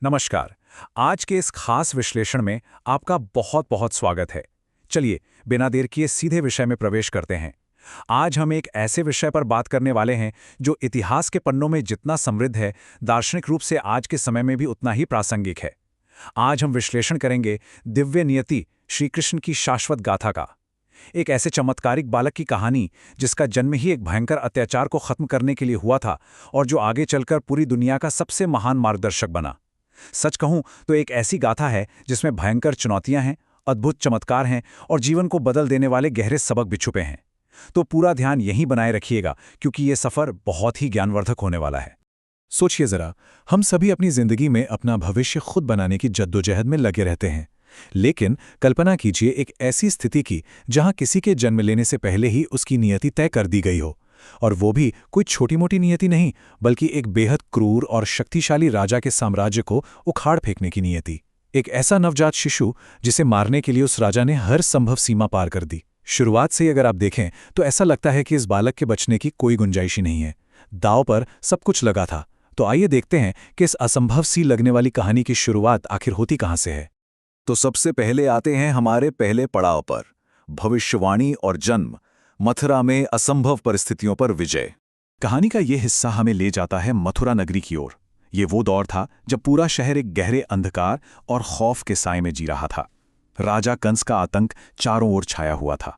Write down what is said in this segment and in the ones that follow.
नमस्कार। आज के इस खास विश्लेषण में आपका बहुत बहुत स्वागत है। चलिए, बिना देर किए सीधे विषय में प्रवेश करते हैं। आज हम एक ऐसे विषय पर बात करने वाले हैं जो इतिहास के पन्नों में जितना समृद्ध है, दार्शनिक रूप से आज के समय में भी उतना ही प्रासंगिक है। आज हम विश्लेषण करेंगे दिव्य नियति श्री कृष्ण की शाश्वत गाथा का। एक ऐसे चमत्कारिक बालक की कहानी जिसका जन्म ही एक भयंकर अत्याचार को खत्म करने के लिए हुआ था और जो आगे चलकर पूरी दुनिया का सबसे महान मार्गदर्शक बना। सच कहूं तो एक ऐसी गाथा है जिसमें भयंकर चुनौतियां हैं, अद्भुत चमत्कार हैं और जीवन को बदल देने वाले गहरे सबक भी छुपे हैं। तो पूरा ध्यान यहीं बनाए रखिएगा क्योंकि ये सफर बहुत ही ज्ञानवर्धक होने वाला है। सोचिए जरा, हम सभी अपनी जिंदगी में अपना भविष्य खुद बनाने की जद्दोजहद में लगे रहते हैं। लेकिन कल्पना कीजिए एक ऐसी स्थिति की जहां किसी के जन्म लेने से पहले ही उसकी नियति तय कर दी गई हो, और वो भी कोई छोटी मोटी नियति नहीं, बल्कि एक बेहद क्रूर और शक्तिशाली राजा के साम्राज्य को उखाड़ फेंकने की नियति। एक ऐसा नवजात शिशु जिसे मारने के लिए उस राजा ने हर संभव सीमा पार कर दी। शुरुआत से ही अगर आप देखें तो ऐसा लगता है कि इस बालक के बचने की कोई गुंजाइश ही नहीं है। दांव पर सब कुछ लगा था। तो आइए देखते हैं कि इस असंभव सी लगने वाली कहानी की शुरुआत आखिर होती कहां से है। तो सबसे पहले आते हैं हमारे पहले पड़ाव पर, भविष्यवाणी और जन्म, मथुरा में असंभव परिस्थितियों पर विजय। कहानी का यह हिस्सा हमें ले जाता है मथुरा नगरी की ओर। ये वो दौर था जब पूरा शहर एक गहरे अंधकार और खौफ के साए में जी रहा था। राजा कंस का आतंक चारों ओर छाया हुआ था।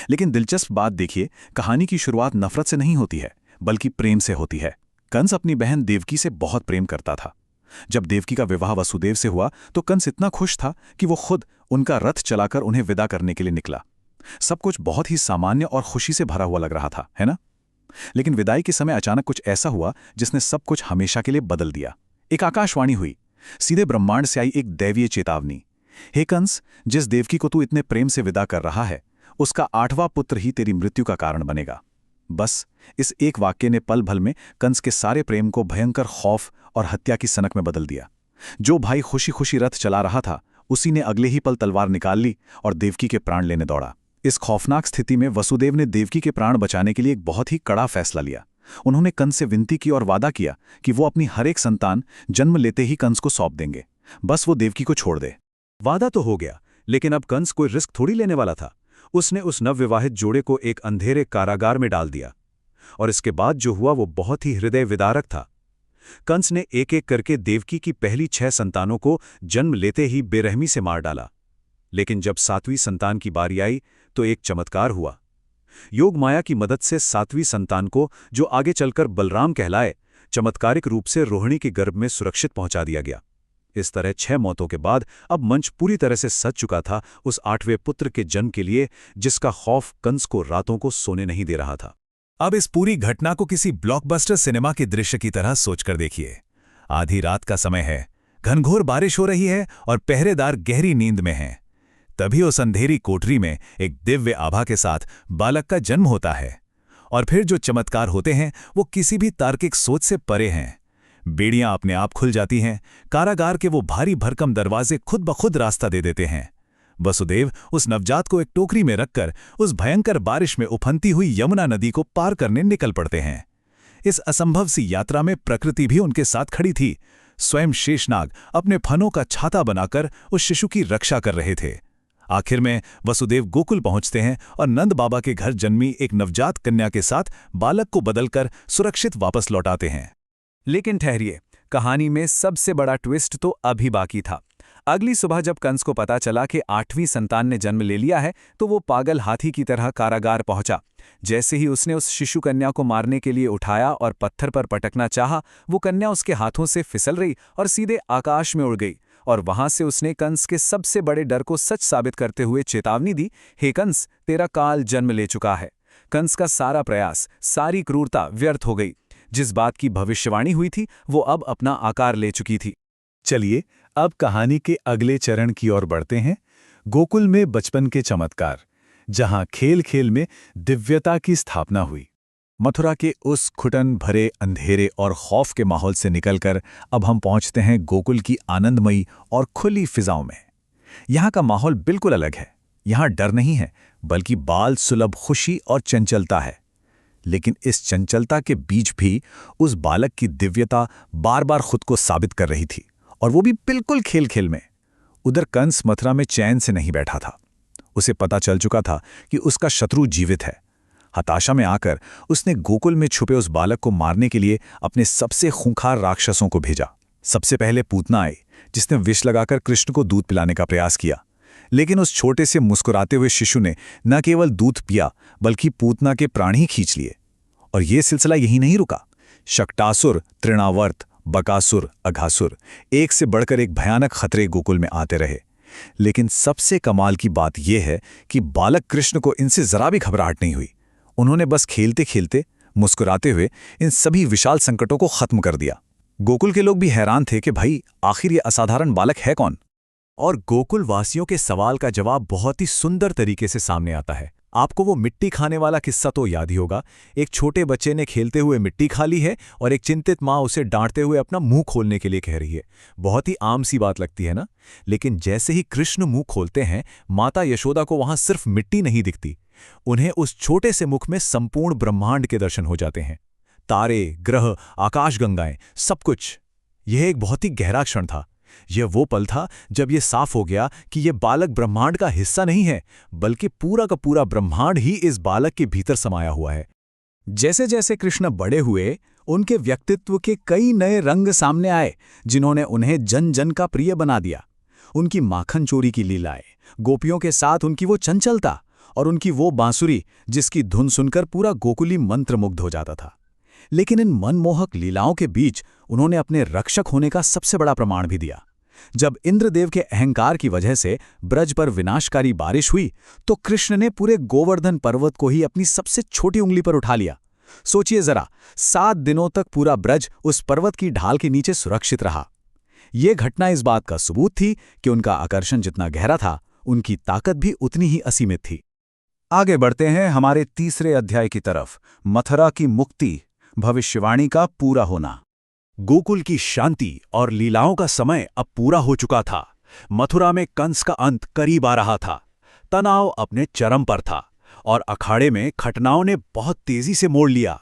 लेकिन दिलचस्प बात देखिए, कहानी की शुरुआत नफरत से नहीं होती है, बल्कि प्रेम से होती है। कंस अपनी बहन देवकी से बहुत प्रेम करता था। जब देवकी का विवाह वसुदेव से हुआ तो कंस इतना खुश था कि वो खुद उनका रथ चलाकर उन्हें विदा करने के लिए निकला। सब कुछ बहुत ही सामान्य और खुशी से भरा हुआ लग रहा था, है ना? लेकिन विदाई के समय अचानक कुछ ऐसा हुआ जिसने सब कुछ हमेशा के लिए बदल दिया। एक आकाशवाणी हुई, सीधे ब्रह्मांड से आई एक दैवीय चेतावनी। हे कंस, जिस देवकी को तू इतने प्रेम से विदा कर रहा है, उसका 8वां पुत्र ही तेरी मृत्यु का कारण बनेगा। बस इस एक वाक्य ने पल भर में कंस के सारे प्रेम को भयंकर खौफ और हत्या की सनक में बदल दिया। जो भाई खुशी खुशी रथ चला रहा था, उसी ने अगले ही पल तलवार निकाल ली और देवकी के प्राण लेने दौड़ा। इस खौफनाक स्थिति में वसुदेव ने देवकी के प्राण बचाने के लिए एक बहुत ही कड़ा फैसला लिया। उन्होंने कंस से विनती की और वादा किया कि वो अपनी हर एक संतान जन्म लेते ही कंस को सौंप देंगे, बस वो देवकी को छोड़ दे। वादा तो हो गया, लेकिन अब कंस कोई रिस्क थोड़ी लेने वाला था। उसने उस नवविवाहित जोड़े को एक अंधेरे कारागार में डाल दिया और इसके बाद जो हुआ वो बहुत ही हृदय विदारक था। कंस ने एक एक करके देवकी की पहली 6 संतानों को जन्म लेते ही बेरहमी से मार डाला। लेकिन जब 7वीं संतान की बारी आई तो एक चमत्कार हुआ। योग माया की मदद से 7वीं संतान को, जो आगे चलकर बलराम कहलाए, चमत्कारिक रूप से रोहिणी के गर्भ में सुरक्षित पहुंचा दिया गया। इस तरह 6 मौतों के बाद अब मंच पूरी तरह से सज चुका था उस 8वें पुत्र के जन्म के लिए, जिसका खौफ कंस को रातों को सोने नहीं दे रहा था। अब इस पूरी घटना को किसी ब्लॉकबस्टर सिनेमा के दृश्य की तरह सोचकर देखिए। आधी रात का समय है, घनघोर बारिश हो रही है और पहरेदार गहरी नींद में हैं। तभी उस अंधेरी कोठरी में एक दिव्य आभा के साथ बालक का जन्म होता है। और फिर जो चमत्कार होते हैं वो किसी भी तार्किक सोच से परे हैं। बेड़ियां अपने आप खुल जाती हैं, कारागार के वो भारी भरकम दरवाजे खुद ब खुद रास्ता दे देते हैं। वसुदेव उस नवजात को एक टोकरी में रखकर उस भयंकर बारिश में उफनती हुई यमुना नदी को पार करने निकल पड़ते हैं। इस असंभव सी यात्रा में प्रकृति भी उनके साथ खड़ी थी। स्वयं शेषनाग अपने फनों का छाता बनाकर उस शिशु की रक्षा कर रहे थे। आखिर में वसुदेव गोकुल पहुंचते हैं और नंद बाबा के घर जन्मी एक नवजात कन्या के साथ बालक को बदलकर सुरक्षित वापस लौटाते हैं। लेकिन ठहरिए, कहानी में सबसे बड़ा ट्विस्ट तो अभी बाकी था। अगली सुबह जब कंस को पता चला कि 8वीं संतान ने जन्म ले लिया है तो वो पागल हाथी की तरह कारागार पहुंचा। जैसे ही उसने उस शिशु कन्या को मारने के लिए उठाया और पत्थर पर पटकना चाहा, वो कन्या उसके हाथों से फिसल रही और सीधे आकाश में उड़ गई। और वहां से उसने कंस के सबसे बड़े डर को सच साबित करते हुए चेतावनी दी, हे कंस, तेरा काल जन्म ले चुका है। कंस का सारा प्रयास, सारी क्रूरता व्यर्थ हो गई। जिस बात की भविष्यवाणी हुई थी वो अब अपना आकार ले चुकी थी। चलिए अब कहानी के अगले चरण की ओर बढ़ते हैं। गोकुल में बचपन के चमत्कार, जहां खेल खेल में दिव्यता की स्थापना हुई। मथुरा के उस घुटन भरे अंधेरे और खौफ के माहौल से निकलकर अब हम पहुंचते हैं गोकुल की आनंदमयी और खुली फिजाओं में। यहाँ का माहौल बिल्कुल अलग है। यहाँ डर नहीं है, बल्कि बाल सुलभ खुशी और चंचलता है। लेकिन इस चंचलता के बीच भी उस बालक की दिव्यता बार बार खुद को साबित कर रही थी और वो भी बिल्कुल खेल खेल में। उधर कंस मथुरा में चैन से नहीं बैठा था। उसे पता चल चुका था कि उसका शत्रु जीवित है। हताशा में आकर उसने गोकुल में छुपे उस बालक को मारने के लिए अपने सबसे खूंखार राक्षसों को भेजा। सबसे पहले पूतना आई, जिसने विष लगाकर कृष्ण को दूध पिलाने का प्रयास किया। लेकिन उस छोटे से मुस्कुराते हुए शिशु ने न केवल दूध पिया बल्कि पूतना के प्राण ही खींच लिए। और ये सिलसिला यहीं नहीं रुका। शक्टासुर, तृणावर्त, बकासुर, अघासुर, एक से बढ़कर एक भयानक खतरे गोकुल में आते रहे। लेकिन सबसे कमाल की बात यह है कि बालक कृष्ण को इनसे जरा भी घबराहट नहीं हुई। उन्होंने बस खेलते खेलते, मुस्कुराते हुए इन सभी विशाल संकटों को खत्म कर दिया। गोकुल के लोग भी हैरान थे कि भाई आखिर ये असाधारण बालक है कौन। और गोकुल वासियों के सवाल का जवाब बहुत ही सुंदर तरीके से सामने आता है। आपको वो मिट्टी खाने वाला किस्सा तो याद ही होगा। एक छोटे बच्चे ने खेलते हुए मिट्टी खा ली है और एक चिंतित माँ उसे डांटते हुए अपना मुंह खोलने के लिए कह रही है। बहुत ही आम सी बात लगती है ना। लेकिन जैसे ही कृष्ण मुंह खोलते हैं, माता यशोदा को वहां सिर्फ मिट्टी नहीं दिखती। उन्हें उस छोटे से मुख में संपूर्ण ब्रह्मांड के दर्शन हो जाते हैं। तारे, ग्रह, आकाशगंगाएं, सब कुछ। यह एक बहुत ही गहरा क्षण था। यह वो पल था जब यह साफ हो गया कि यह बालक ब्रह्मांड का हिस्सा नहीं है, बल्कि पूरा का पूरा ब्रह्मांड ही इस बालक के भीतर समाया हुआ है। जैसे जैसे कृष्ण बड़े हुए, उनके व्यक्तित्व के कई नए रंग सामने आए, जिन्होंने उन्हें जन जन का प्रिय बना दिया। उनकी माखन चोरी की लीलाएं, गोपियों के साथ उनकी वो चंचलता और उनकी वो बांसुरी जिसकी धुन सुनकर पूरा गोकुली मंत्रमुग्ध हो जाता था। लेकिन इन मनमोहक लीलाओं के बीच उन्होंने अपने रक्षक होने का सबसे बड़ा प्रमाण भी दिया। जब इंद्रदेव के अहंकार की वजह से ब्रज पर विनाशकारी बारिश हुई, तो कृष्ण ने पूरे गोवर्धन पर्वत को ही अपनी सबसे छोटी उंगली पर उठा लिया। सोचिए जरा, 7 दिनों तक पूरा ब्रज उस पर्वत की ढाल के नीचे सुरक्षित रहा। ये घटना इस बात का सबूत थी कि उनका आकर्षण जितना गहरा था, उनकी ताकत भी उतनी ही असीमित थी। आगे बढ़ते हैं हमारे तीसरे अध्याय की तरफ, मथुरा की मुक्ति, भविष्यवाणी का पूरा होना। गोकुल की शांति और लीलाओं का समय अब पूरा हो चुका था। मथुरा में कंस का अंत करीब आ रहा था। तनाव अपने चरम पर था और अखाड़े में घटनाओं ने बहुत तेजी से मोड़ लिया।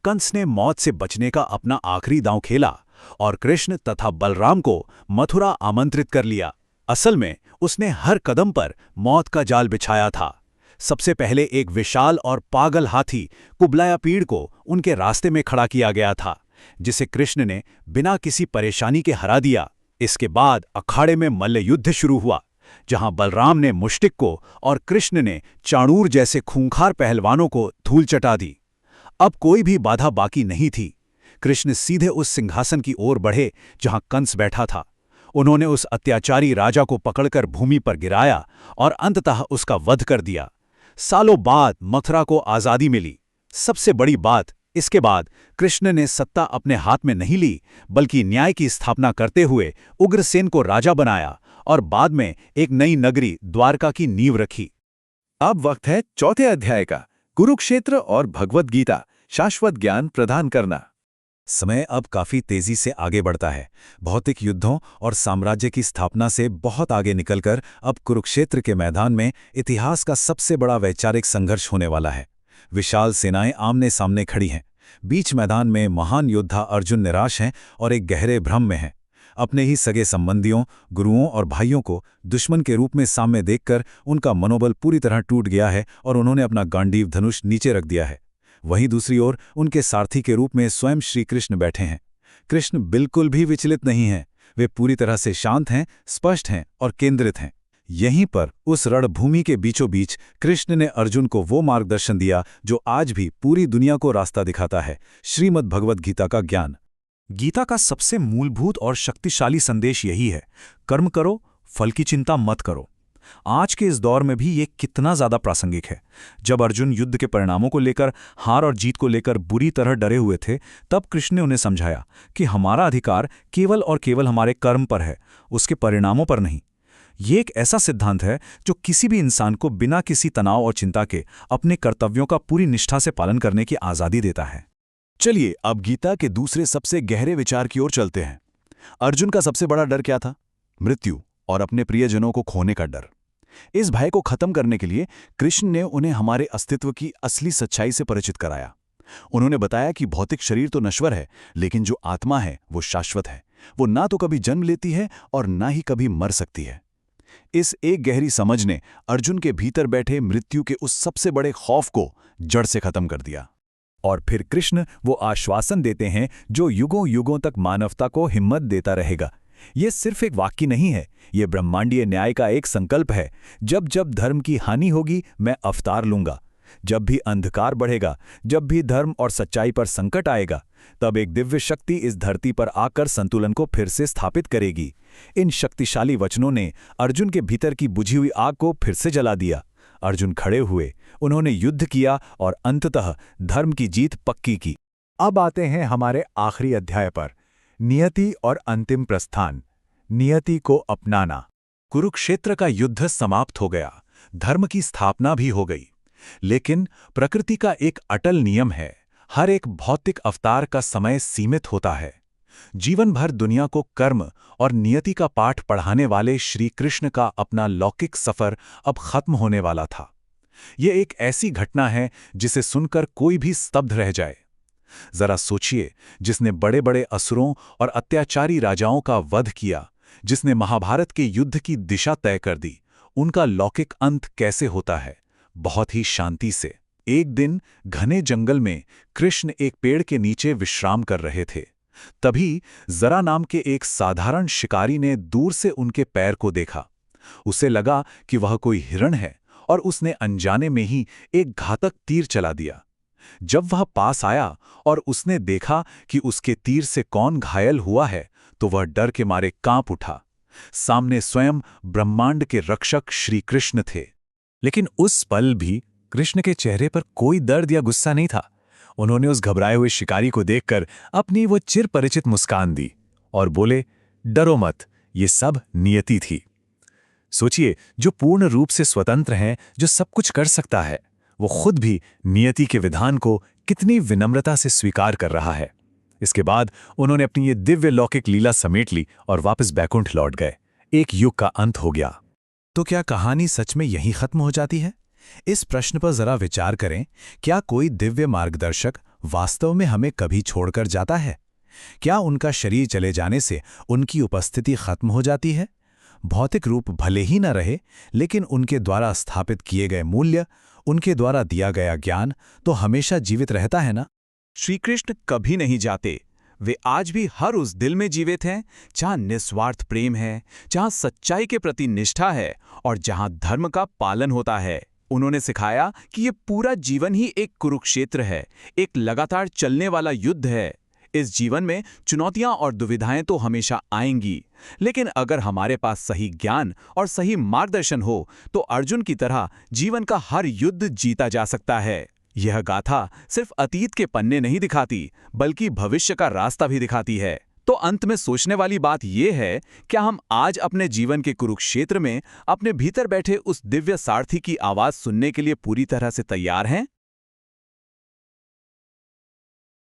कंस ने मौत से बचने का अपना आखिरी दांव खेला और कृष्ण तथा बलराम को मथुरा आमंत्रित कर लिया। असल में उसने हर कदम पर मौत का जाल बिछाया था। सबसे पहले एक विशाल और पागल हाथी कुबलायापीड़ को उनके रास्ते में खड़ा किया गया था, जिसे कृष्ण ने बिना किसी परेशानी के हरा दिया। इसके बाद अखाड़े में मल्ल युद्ध शुरू हुआ, जहां बलराम ने मुष्टिक को और कृष्ण ने चाणूर जैसे खूंखार पहलवानों को धूल चटा दी। अब कोई भी बाधा बाकी नहीं थी। कृष्ण सीधे उस सिंहासन की ओर बढ़े जहां कंस बैठा था। उन्होंने उस अत्याचारी राजा को पकड़कर भूमि पर गिराया और अंततः उसका वध कर दिया। सालों बाद मथुरा को आजादी मिली। सबसे बड़ी बात, इसके बाद कृष्ण ने सत्ता अपने हाथ में नहीं ली, बल्कि न्याय की स्थापना करते हुए उग्रसेन को राजा बनाया और बाद में एक नई नगरी द्वारका की नींव रखी। अब वक्त है चौथे अध्याय का, कुरुक्षेत्र और भगवद गीता, शाश्वत ज्ञान प्रदान करना। समय अब काफी तेजी से आगे बढ़ता है। भौतिक युद्धों और साम्राज्य की स्थापना से बहुत आगे निकलकर अब कुरुक्षेत्र के मैदान में इतिहास का सबसे बड़ा वैचारिक संघर्ष होने वाला है। विशाल सेनाएं आमने सामने खड़ी हैं। बीच मैदान में महान योद्धा अर्जुन निराश हैं और एक गहरे भ्रम में हैं। अपने ही सगे संबंधियों, गुरुओं और भाइयों को दुश्मन के रूप में सामने देखकर उनका मनोबल पूरी तरह टूट गया है और उन्होंने अपना गांडीव धनुष नीचे रख दिया है। वहीं दूसरी ओर उनके सारथी के रूप में स्वयं श्री कृष्ण बैठे हैं। कृष्ण बिल्कुल भी विचलित नहीं हैं। वे पूरी तरह से शांत हैं, स्पष्ट हैं और केंद्रित हैं। यहीं पर उस रणभूमि के बीचों बीच कृष्ण ने अर्जुन को वो मार्गदर्शन दिया जो आज भी पूरी दुनिया को रास्ता दिखाता है, श्रीमद् भगवद गीता का ज्ञान। गीता का सबसे मूलभूत और शक्तिशाली संदेश यही है, कर्म करो, फल की चिंता मत करो। आज के इस दौर में भी ये कितना ज्यादा प्रासंगिक है। जब अर्जुन युद्ध के परिणामों को लेकर, हार और जीत को लेकर बुरी तरह डरे हुए थे, तब कृष्ण ने उन्हें समझाया कि हमारा अधिकार केवल और केवल हमारे कर्म पर है, उसके परिणामों पर नहीं। ये एक ऐसा सिद्धांत है जो किसी भी इंसान को बिना किसी तनाव और चिंता के अपने कर्तव्यों का पूरी निष्ठा से पालन करने की आज़ादी देता है। चलिए अब गीता के दूसरे सबसे गहरे विचार की ओर चलते हैं। अर्जुन का सबसे बड़ा डर क्या था? मृत्यु और अपने प्रियजनों को खोने का डर। इस भय को खत्म करने के लिए कृष्ण ने उन्हें हमारे अस्तित्व की असली सच्चाई से परिचित कराया। उन्होंने बताया कि भौतिक शरीर तो नश्वर है, लेकिन जो आत्मा है वो शाश्वत है। वो ना तो कभी जन्म लेती है और ना ही कभी मर सकती है। इस एक गहरी समझ ने अर्जुन के भीतर बैठे मृत्यु के उस सबसे बड़े खौफ को जड़ से खत्म कर दिया। और फिर कृष्ण वो आश्वासन देते हैं जो युगों युगों तक मानवता को हिम्मत देता रहेगा। ये सिर्फ एक वाक्य नहीं है, ये ब्रह्मांडीय न्याय का एक संकल्प है। जब जब धर्म की हानि होगी, मैं अवतार लूंगा। जब भी अंधकार बढ़ेगा, जब भी धर्म और सच्चाई पर संकट आएगा, तब एक दिव्य शक्ति इस धरती पर आकर संतुलन को फिर से स्थापित करेगी। इन शक्तिशाली वचनों ने अर्जुन के भीतर की बुझी हुई आग को फिर से जला दिया। अर्जुन खड़े हुए, उन्होंने युद्ध किया और अंततः धर्म की जीत पक्की की। अब आते हैं हमारे आखिरी अध्याय पर, नियति और अंतिम प्रस्थान, नियति को अपनाना। कुरुक्षेत्र का युद्ध समाप्त हो गया, धर्म की स्थापना भी हो गई। लेकिन प्रकृति का एक अटल नियम है, हर एक भौतिक अवतार का समय सीमित होता है। जीवन भर दुनिया को कर्म और नियति का पाठ पढ़ाने वाले श्री कृष्ण का अपना लौकिक सफर अब खत्म होने वाला था। ये एक ऐसी घटना है जिसे सुनकर कोई भी स्तब्ध रह जाए। जरा सोचिए, जिसने बड़े बड़े असुरों और अत्याचारी राजाओं का वध किया, जिसने महाभारत के युद्ध की दिशा तय कर दी, उनका लौकिक अंत कैसे होता है? बहुत ही शांति से। एक दिन घने जंगल में कृष्ण एक पेड़ के नीचे विश्राम कर रहे थे। तभी जरा नाम के एक साधारण शिकारी ने दूर से उनके पैर को देखा। उसे लगा कि वह कोई हिरण है और उसने अनजाने में ही एक घातक तीर चला दिया। जब वह पास आया और उसने देखा कि उसके तीर से कौन घायल हुआ है, तो वह डर के मारे कांप उठा। सामने स्वयं ब्रह्मांड के रक्षक श्री कृष्ण थे। लेकिन उस पल भी कृष्ण के चेहरे पर कोई दर्द या गुस्सा नहीं था। उन्होंने उस घबराए हुए शिकारी को देखकर अपनी वो चिरपरिचित मुस्कान दी और बोले, डरो मत, ये सब नियति थी। सोचिए, जो पूर्ण रूप से स्वतंत्र है, जो सब कुछ कर सकता है, वो खुद भी नियति के विधान को कितनी विनम्रता से स्वीकार कर रहा है। इसके बाद उन्होंने अपनी ये दिव्य लौकिक लीला समेट ली और वापस बैकुंठ लौट गए। एक युग का अंत हो गया। तो क्या कहानी सच में यहीं खत्म हो जाती है? इस प्रश्न पर जरा विचार करें। क्या कोई दिव्य मार्गदर्शक वास्तव में हमें कभी छोड़कर जाता है? क्या उनका शरीर चले जाने से उनकी उपस्थिति खत्म हो जाती है? भौतिक रूप भले ही न रहे, लेकिन उनके द्वारा स्थापित किए गए मूल्य, उनके द्वारा दिया गया ज्ञान तो हमेशा जीवित रहता है ना? श्री कृष्ण कभी नहीं जाते। वे आज भी हर उस दिल में जीवित हैं जहां निस्वार्थ प्रेम है, जहां सच्चाई के प्रति निष्ठा है और जहां धर्म का पालन होता है। उन्होंने सिखाया कि ये पूरा जीवन ही एक कुरुक्षेत्र है, एक लगातार चलने वाला युद्ध है। इस जीवन में चुनौतियां और दुविधाएं तो हमेशा आएंगी, लेकिन अगर हमारे पास सही ज्ञान और सही मार्गदर्शन हो तो अर्जुन की तरह जीवन का हर युद्ध जीता जा सकता है। यह गाथा सिर्फ अतीत के पन्ने नहीं दिखाती, बल्कि भविष्य का रास्ता भी दिखाती है। तो अंत में सोचने वाली बात यह है, क्या हम आज अपने जीवन के कुरुक्षेत्र में अपने भीतर बैठे उस दिव्य सारथी की आवाज सुनने के लिए पूरी तरह से तैयार हैं?